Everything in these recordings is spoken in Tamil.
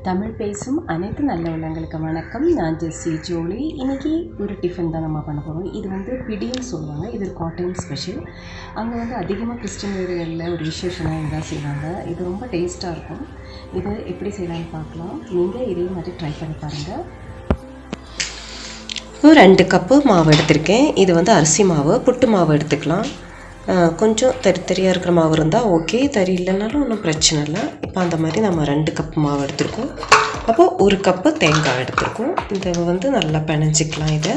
தமிழ் பேசும் அனைத்து நல்ல உள்ளங்களுக்கு வணக்கம். நான் ஜெஸ்ஸி ஜோலி. இன்றைக்கி ஒரு டிஃபன் தான் நம்ம பண்ண போகிறோம். இது வந்து பிடின்னு சொல்லுவாங்க. இது ஒரு காட்டையம் ஸ்பெஷல். அங்கே வந்து அதிகமாக கிறிஸ்டின் வீடுகளில் ஒரு விசேஷமாக இருந்தால் செய்வாங்க. இது ரொம்ப டேஸ்ட்டாக இருக்கும். இது எப்படி செய்யலான்னு பார்க்கலாம். நீங்கள் இதே மாதிரி ட்ரை பண்ணி பாருங்கள். இப்போ 2 கப்பு மாவு எடுத்திருக்கேன். இது வந்து அரிசி மாவு, புட்டு மாவு எடுத்துக்கலாம். கொஞ்சம் தரியாக இருக்கிற மாவு இருந்தால் ஓகே, தரி இல்லைனாலும் ஒன்றும் பிரச்சனை இல்லை. இப்போ அந்த மாதிரி நம்ம 2 கப்பு மாவு எடுத்துருக்கோம். அப்போது 1 கப்பு தேங்காய் எடுத்துருக்கோம். இதை வந்து நல்லா பிணைஞ்சிக்கலாம். இதை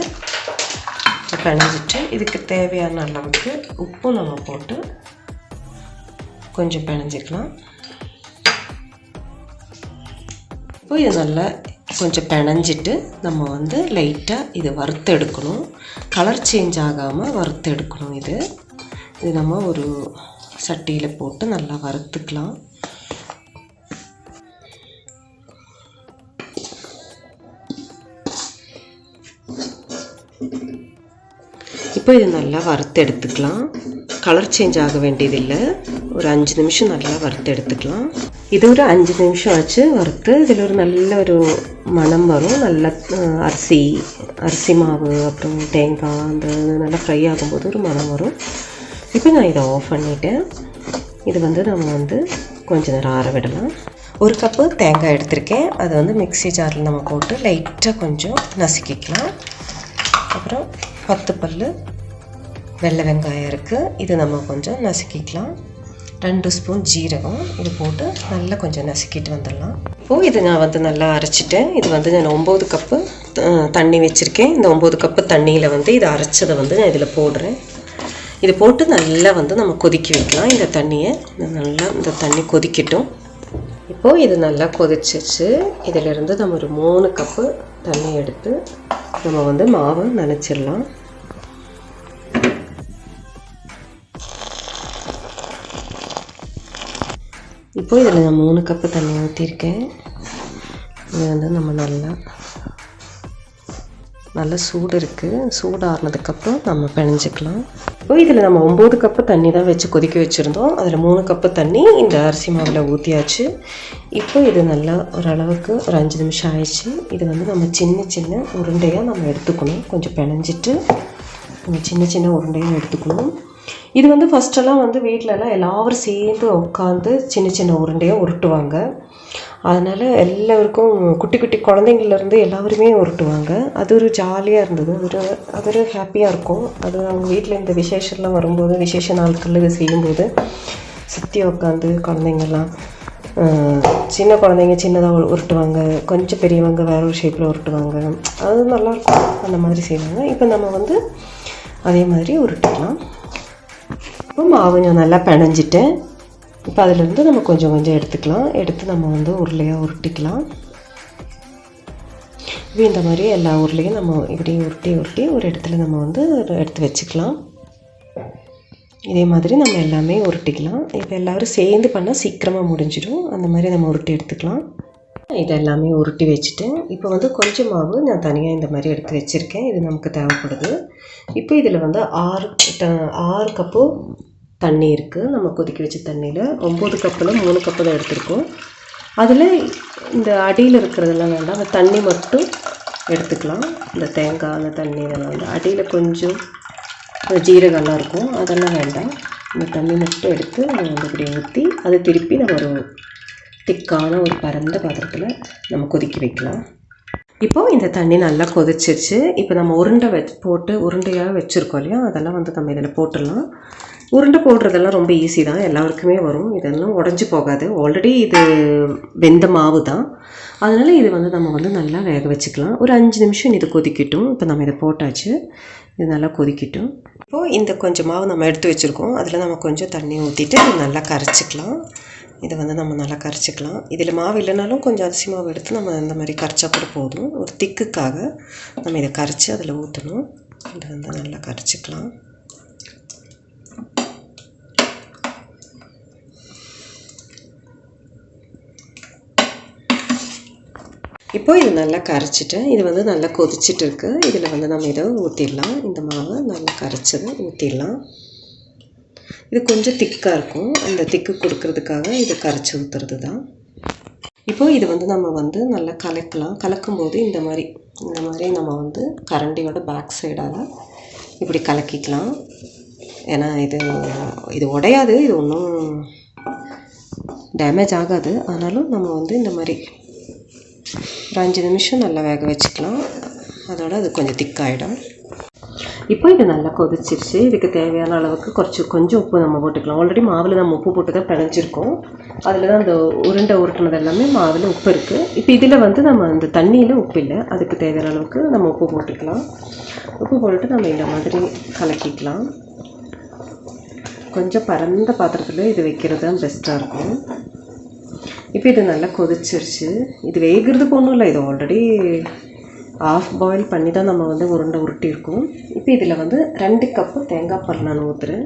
பிணைஞ்சிட்டு இதுக்கு தேவையான அளவுக்கு உப்பு நம்ம போட்டு கொஞ்சம் பிணைஞ்சிக்கலாம். இப்போ இது நல்லா கொஞ்சம் பிணைஞ்சிட்டு நம்ம வந்து லைட்டாக இது வறுத்து எடுக்கணும். கலர் சேஞ்ச் ஆகாமல் வறுத்து எடுக்கணும். இது நம்ம ஒரு சட்டியில் போட்டு நல்லா வறுத்துக்கலாம். இப்போ இது நல்லா வறுத்து எடுத்துக்கலாம். கலர் சேஞ்ச் ஆக வேண்டியதில்லை. ஒரு 5 நிமிஷம் நல்லா வறுத்து எடுத்துக்கலாம். இது ஒரு 5 நிமிஷம் ஆச்சு வறுத்து. இதில் ஒரு நல்ல ஒரு மணம் வரும். நல்ல அரிசி மாவு அப்புறம் தேங்காய் அந்த நல்லா ஃப்ரை ஆகும்போது ஒரு மணம் வரும். இப்போ நான் இதை ஆஃப் பண்ணிவிட்டேன். இது வந்து நம்ம வந்து கொஞ்சம் நேரம் ஆற விடலாம். 1 கப்பு தேங்காய் எடுத்திருக்கேன். அதை வந்து மிக்ஸி ஜாரில் நம்ம போட்டு லைட்டாக கொஞ்சம் நசுக்கிக்கலாம். அப்புறம் 10 பல் வெள்ளை வெங்காயம் இருக்குது. இது நம்ம கொஞ்சம் நசுக்கிக்கலாம். 2 ஸ்பூன் ஜீரகம் இது போட்டு நல்லா கொஞ்சம் நசுக்கிட்டு வந்துடலாம். இப்போது இது நான் வந்து நல்லா அரைச்சிட்டேன். இது வந்து நான் 9 கப்பு தண்ணி வச்சுருக்கேன். இந்த 9 கப்பு தண்ணியில் வந்து இதை அரைச்சதை வந்து நான் இதில் போடுறேன். இது போட்டு நல்லா வந்து நம்ம கொதிக்க வைக்கலாம். இந்த தண்ணியை நல்லா இந்த தண்ணி கொதிக்கட்டும். இப்போது இது நல்லா கொதிச்சிச்சு. இதிலிருந்து நம்ம ஒரு 3 கப்பு தண்ணி எடுத்து நம்ம வந்து மாவை நனைச்சிடலாம். இப்போது இதில் நான் 3 கப்பு தண்ணி ஊற்றிருக்கேன். இது வந்து நம்ம நல்லா சூடு இருக்குது. சூடு ஆறுனதுக்கப்புறம் நம்ம பிணைஞ்சிக்கலாம். இப்போ இதில் நம்ம 9 கப்பு தண்ணி தான் வச்சு கொதிக்க வச்சுருந்தோம். அதில் 3 கப்பு தண்ணி இந்த அரிசி மாவில் ஊற்றியாச்சு. இப்போ இது நல்லா ஓரளவுக்கு ஒரு 5 நிமிஷம் ஆயிடுச்சு. இது வந்து நம்ம சின்ன சின்ன உருண்டையாக நம்ம எடுத்துக்கணும். கொஞ்சம் பிணைஞ்சிட்டு நம்ம சின்ன சின்ன உருண்டையாக எடுத்துக்கணும். இது வந்து ஃபஸ்ட்டெல்லாம் வந்து வீட்டிலலாம் எல்லாரும் சேர்ந்து உட்காந்து சின்ன சின்ன உருண்டையாக உருட்டுவாங்க. அதனால் எல்லாருக்கும் குட்டி குட்டி குழந்தைங்கள்லேருந்து எல்லாருமே உருட்டுவாங்க. அது ஒரு ஜாலியாக இருந்தது. அது ஒரு ஹாப்பியாக இருக்கும். அது அவங்க வீட்டில் இந்த விசேஷம்லாம் வரும்போது, விசேஷ நாட்களில் இது செய்யும்போது சுற்றி உட்காந்து குழந்தைங்கள்லாம் சின்ன குழந்தைங்க சின்னதாக உருட்டுவாங்க, கொஞ்சம் பெரியவங்க வேறு ஒரு ஷேப்பில் உருட்டுவாங்க. அது நல்லாயிருக்கும். அந்த மாதிரி செய்வாங்க. இப்போ நம்ம வந்து அதே மாதிரி உருட்டிக்கலாம். இப்போ மாவு நான் நல்லா பிணைஞ்சிட்டேன். இப்போ அதிலேருந்து நம்ம கொஞ்சம் கொஞ்சம் எடுத்துக்கலாம். எடுத்து நம்ம வந்து உருளையாக உருட்டிக்கலாம். இப்போ இந்த மாதிரி எல்லா உருளையும் நம்ம இப்படி உருட்டி ஒரு இடத்துல நம்ம வந்து எடுத்து வச்சுக்கலாம். இதே மாதிரி நம்ம எல்லாமே உருட்டிக்கலாம். இப்போ எல்லோரும் சேர்ந்து பண்ணால் சீக்கிரமாக முடிஞ்சிடும். அந்த மாதிரி நம்ம உருட்டி எடுத்துக்கலாம். இதை எல்லாமே உருட்டி வச்சுட்டேன். இப்போ வந்து கொஞ்சம் மாவு நான் தனியாக இந்த மாதிரி எடுத்து வச்சுருக்கேன். இது நமக்கு தேவைப்படுது. இப்போ இதில் வந்து 6 கப்பு தண்ணி இருக்குது. நம்ம கொதிக்க வச்ச தண்ணியில் 9 கப்பில் 3 கப்பு தான் எடுத்துருக்கோம். அதில் இந்த அடியில் இருக்கிறதெல்லாம் வேண்டாம். அந்த தண்ணி மட்டும் எடுத்துக்கலாம். இந்த தேங்காய் அந்த தண்ணி இதெல்லாம் வந்து அடியில் கொஞ்சம் ஜீரகம்லாம் இருக்கும், அதெல்லாம் வேண்டாம். இந்த தண்ணி மட்டும் எடுத்து நம்ம வந்து இப்படி ஊற்றி அதை திருப்பி நம்ம ஒரு திக்கான ஒரு பரந்த பாத்திரத்தில் நம்ம கொதிக்க வைக்கலாம். இப்போது இந்த தண்ணி நல்லா கொதிச்சிருச்சு. இப்போ நம்ம உருண்டையாக வச்சுருக்கோம் இல்லையா, அதெல்லாம் வந்து நம்ம இதில் போட்டுடலாம். உருண்டை போடுறதெல்லாம் ரொம்ப ஈஸி தான், எல்லாருக்குமே வரும். இதெல்லாம் உடஞ்சி போகாது. ஆல்ரெடி இது வெந்த மாவு தான். அதனால் இது வந்து நம்ம வந்து நல்லா வேக வச்சுக்கலாம். ஒரு 5 நிமிஷம் இது கொதிக்கட்டும். இப்போ நம்ம இதை போட்டாச்சு. இது நல்லா கொதிக்கட்டும். இப்போது இந்த கொஞ்சம் மாவு நம்ம எடுத்து வச்சுருக்கோம். அதில் நம்ம கொஞ்சம் தண்ணி ஊற்றிட்டு நல்லா கரைச்சிக்கலாம். இதை வந்து நம்ம நல்லா கரைச்சிக்கலாம். இதில் மாவு இல்லைனாலும் கொஞ்சம் அரிசி மாவு எடுத்து நம்ம இந்த மாதிரி கரைச்சா கூட போதும். ஒரு திக்குக்காக நம்ம இதை கரைச்சி அதில் ஊற்றணும். இதை வந்து நல்லா கரைச்சிக்கலாம். இப்போது இது நல்லா கரைச்சிட்டேன். இது வந்து நல்லா கொதிச்சிட்டு இருக்குது. இதில் வந்து நம்ம இதை ஊற்றிடலாம். இந்த மாவை நல்லா கரைச்சதை ஊற்றிடலாம். இது கொஞ்சம் திக்காக இருக்கும். அந்த திக்கு கொடுக்கறதுக்காக இது கரைச்சி ஊற்றுறது தான். இப்போ இது வந்து நம்ம வந்து நல்லா கலக்கலாம். கலக்கும்போது இந்த மாதிரி நம்ம வந்து கரண்டியோட பேக் சைடால் இப்படி கலக்கிக்கலாம். ஏன்னா இது உடையாது, இது ஒன்றும் டேமேஜ் ஆகாது. ஆனாலும் நம்ம வந்து இந்த மாதிரி ஒரு 5 நிமிஷம் நல்லா வேக வச்சுக்கலாம். அதோட அது கொஞ்சம் திக்காகிடும். இப்போ இது நல்லா கொதிச்சிருச்சு. இதுக்கு தேவையான அளவுக்கு கொஞ்சம் உப்பு நம்ம போட்டுக்கலாம். ஆல்ரெடி மாவில் நம்ம உப்பு போட்டு தான் பிணைஞ்சிருக்கோம். அதில் தான் அந்த உருட்டுனது எல்லாமே மாவில் உப்பு இருக்குது. இப்போ இதில் வந்து நம்ம அந்த தண்ணியில் உப்பு இல்லை, அதுக்கு தேவையான அளவுக்கு நம்ம உப்பு போட்டுக்கலாம். உப்பு போட்டுட்டு நம்ம இந்த மாதிரி கலக்கிக்கலாம். கொஞ்சம் பரந்த பாத்திரத்தில் இது வைக்கிறது தான் பெஸ்ட்டாக இருக்கும். இப்போ இது நல்லா கொதிச்சிருச்சு. இது வேகிறதுக்கு ஒன்றும் இல்லை, இது ஆல்ரெடி ஆஃப் பாயில் பண்ணி தான் நம்ம வந்து உருட்டியிருக்கோம். இப்போ இதில் வந்து 2 கப்பு தேங்காய் பால் நான் ஊற்றுறேன்.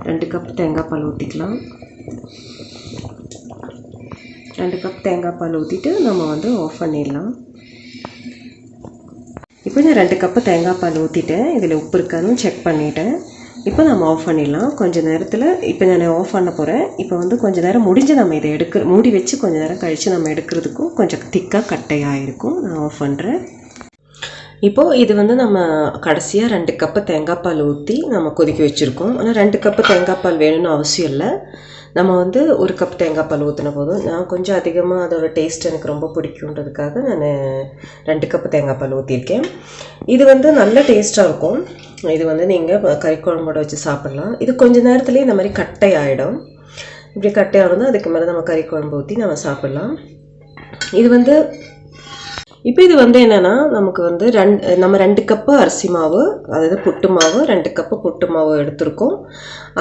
2 கப் தேங்காய் பால் ஊற்றிக்கலாம். 2 கப் தேங்காய் பால் ஊற்றிட்டு நம்ம வந்து ஆஃப் பண்ணிடலாம். இப்போ நான் 2 கப்பு தேங்காய் பால் ஊற்றிட்டேன். இதில் உப்பு இருக்கான்னு செக் பண்ணிவிட்டேன். இப்போ நம்ம ஆஃப் பண்ணிடலாம். கொஞ்சம் நேரத்தில் இப்போ நான் ஆஃப் பண்ண போகிறேன். இப்போ வந்து கொஞ்சம் நேரம் முடிஞ்சு நம்ம இதை மூடி வச்சு கொஞ்சம் நேரம் கழித்து நம்ம எடுக்கிறதுக்கும் கொஞ்சம் திக்காக கட்டையாக இருக்கும். நான் ஆஃப் பண்ணுறேன். இப்போது இது வந்து நம்ம கடைசியாக 2 கப்பு தேங்காய் பால் ஊற்றி நம்ம கொதிக்க வச்சுருக்கோம். ஆனால் 2 கப்பு தேங்காய் பால் வேணும்னு அவசியம் இல்லை. நம்ம வந்து 1 கப் தேங்காய் பால் ஊற்றின போதும். நான் கொஞ்சம் அதிகமாக அதோட டேஸ்ட் எனக்கு ரொம்ப பிடிக்குன்றதுக்காக நான் 2 கப்பு தேங்காய் பால் ஊற்றிருக்கேன். இது வந்து நல்ல டேஸ்ட்டாக இருக்கும். இது வந்து நீங்கள் கறி குழம்போட வச்சு சாப்பிட்லாம். இது கொஞ்சம் நேரத்துலேயே இந்த மாதிரி கட்டை ஆகிடும். இப்படி கட்டையாகணும், அதுக்கு மேலே நம்ம கறி குழம்பு ஊற்றி நம்ம சாப்பிட்லாம். இது வந்து இப்போ இது வந்து என்னென்னா நமக்கு வந்து நம்ம 2 கப்பு அரிசி மாவு, அதாவது புட்டு மாவு, 2 கப்பு புட்டு மாவு எடுத்திருக்கோம்.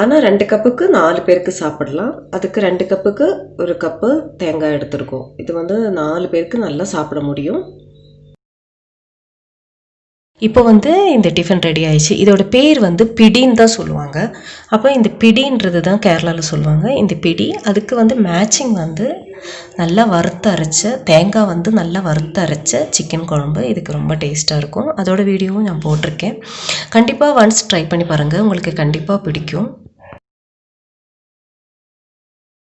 ஆனால் 2 கப்புக்கு 4 பேருக்கு சாப்பிடலாம். அதுக்கு 2 கப்புக்கு 1 கப்பு தேங்காய் எடுத்திருக்கோம். இது வந்து 4 பேருக்கு நல்லா சாப்பிட முடியும். இப்போ வந்து இந்த டிஃபன் ரெடி ஆயிடுச்சு. இதோட பேர் வந்து பிடின்னு தான் சொல்லுவாங்க. அப்போ இந்த பிடின்றது தான் கேரளாவில் சொல்லுவாங்க. இந்த பிடி அதுக்கு வந்து மேட்சிங் வந்து நல்லா வறுத்து அரைச்ச தேங்காய் வந்து நல்லா வறுத்து அரைச்ச சிக்கன் குழம்பு. இதுக்கு ரொம்ப டேஸ்ட்டாக இருக்கும். அதோட வீடியோவும் நான் போட்டிருக்கேன். கண்டிப்பாக ஒன்ஸ் ட்ரை பண்ணி பாருங்கள், உங்களுக்கு கண்டிப்பாக பிடிக்கும்.